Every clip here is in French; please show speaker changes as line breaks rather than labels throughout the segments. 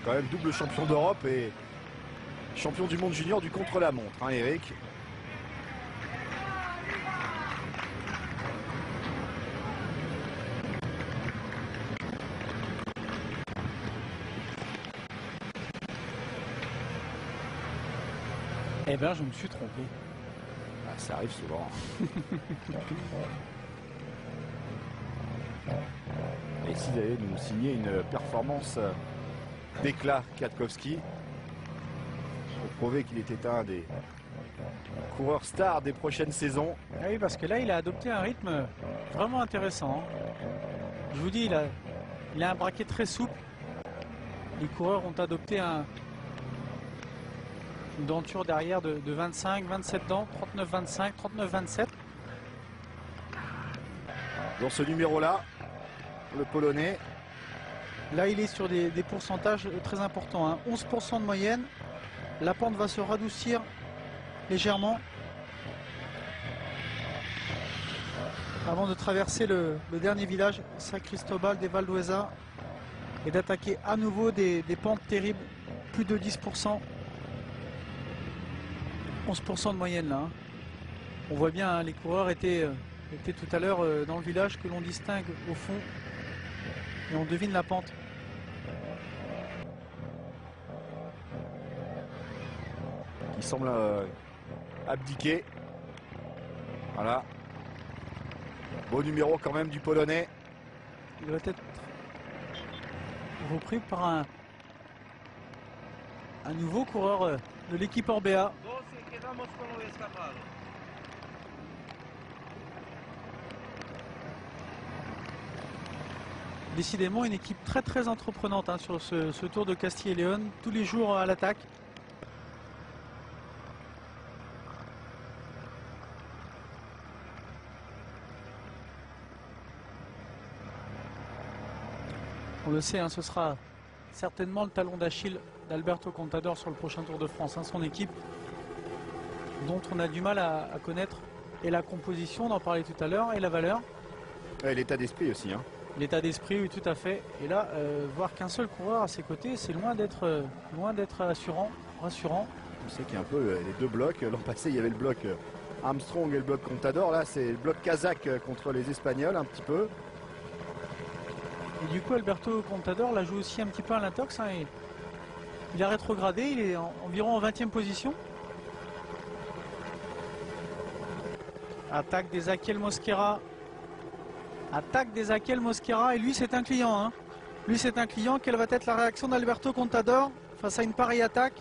Quand même double champion d'Europe et champion du monde junior du contre-la-montre, hein, Eric.
Eh ben, je me suis trompé.
Ah, ça arrive souvent. Et ici, il allait nous signer une performance d'éclat, Kwiatkowski, pour prouver qu'il était un des coureurs stars des prochaines saisons.
Ah oui, parce que là, il a adopté un rythme vraiment intéressant. Je vous dis, il a un braquet très souple. Les coureurs ont adopté une denture derrière de 25, 27 dents, 39, 25, 39, 27.
Dans ce numéro-là, le Polonais.
Là, il est sur des pourcentages très importants, hein. 11% de moyenne. La pente va se radoucir légèrement avant de traverser le dernier village, San Cristobal de Valdueza, et d'attaquer à nouveau des pentes terribles, plus de 10%. 11% de moyenne là, hein. On voit bien, hein, les coureurs étaient tout à l'heure dans le village que l'on distingue au fond et on devine la pente.
Il semble abdiquer. Voilà. Beau numéro quand même du Polonais.
Il doit être repris par un nouveau coureur de l'équipe Orbea. Décidément une équipe très entreprenante, hein, sur ce Tour de Castille et Léon, tous les jours à l'attaque. On le sait, hein, ce sera certainement le talon d'Achille d'Alberto Contador sur le prochain Tour de France, hein, son équipe dont on a du mal à connaître et la composition, on en parlait tout à l'heure, et la valeur.
Et l'état d'esprit aussi, hein.
L'état d'esprit, oui, tout à fait. Et là, voir qu'un seul coureur à ses côtés, c'est loin d'être rassurant. On
sait qu'il y a un peu les deux blocs. L'an passé, il y avait le bloc Armstrong et le bloc Contador. Là, c'est le bloc kazakh contre les Espagnols, un petit peu.
Et du coup, Alberto Contador la joue aussi un petit peu à l'intox, hein, et il a rétrogradé, il est environ en 20e position. Attaque des Ezequiel Mosquera. Attaque des Ezequiel Mosquera, et lui c'est un client, hein. Lui c'est un client. Quelle va être la réaction d'Alberto Contador face à une pareille attaque?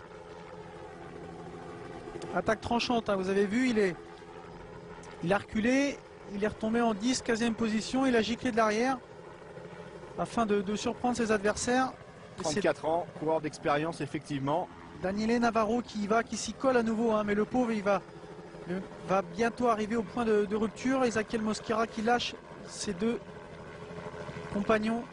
Attaque tranchante, hein, vous avez vu, il a reculé, il est retombé en 10, 15e position, il a giclé de l'arrière afin de surprendre ses adversaires.
34 ans, coureur d'expérience effectivement.
Daniele Navarro qui s'y colle à nouveau, hein, mais le pauvre il va bientôt arriver au point de rupture. Ezequiel Mosquera qui lâche ses deux compagnons.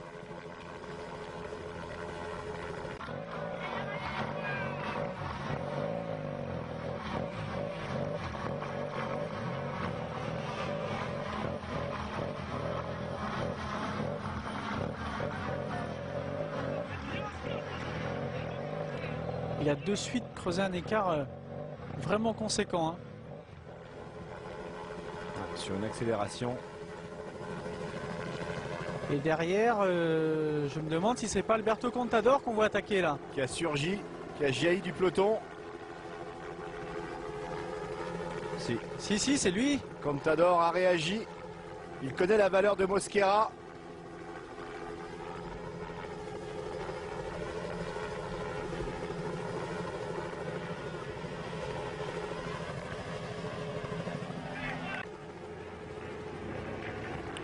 Il a de suite creusé un écart vraiment conséquent, hein.
Sur une accélération.
Et derrière, je me demande si c'est pas Alberto Contador qu'on voit attaquer là.
Qui a surgi, qui a jailli du peloton.
Si, c'est lui.
Contador a réagi. Il connaît la valeur de Mosquera.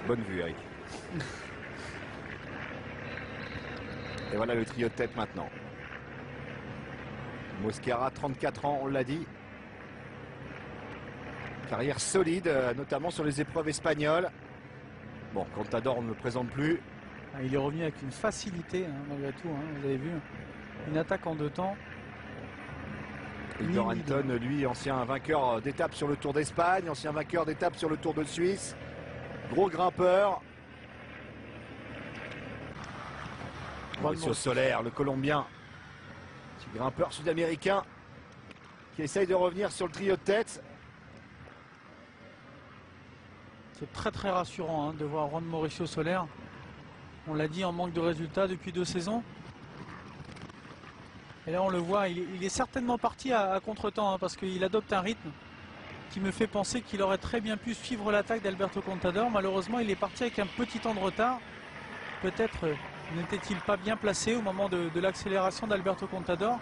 Bonne vue, Eric. Et voilà le trio de tête maintenant. Mosquera, 34 ans, on l'a dit. Carrière solide, notamment sur les épreuves espagnoles. Bon, Contador, on ne le présente plus.
Il est revenu avec une facilité, hein, malgré tout, hein, vous avez vu. Une attaque en deux temps.
Igor Anton, lui, ancien vainqueur d'étape sur le Tour d'Espagne, ancien vainqueur d'étape sur le Tour de Suisse. Gros grimpeur. Mauricio Soler, le Colombien, petit grimpeur sud-américain qui essaye de revenir sur le trio de tête.
C'est très très rassurant de voir Juan Mauricio Soler. On l'a dit, en manque de résultats depuis 2 saisons. Et là on le voit, il est certainement parti à contre-temps parce qu'il adopte un rythme qui me fait penser qu'il aurait très bien pu suivre l'attaque d'Alberto Contador. Malheureusement il est parti avec un petit temps de retard. Peut-être n'était-il pas bien placé au moment de l'accélération d'Alberto Contador.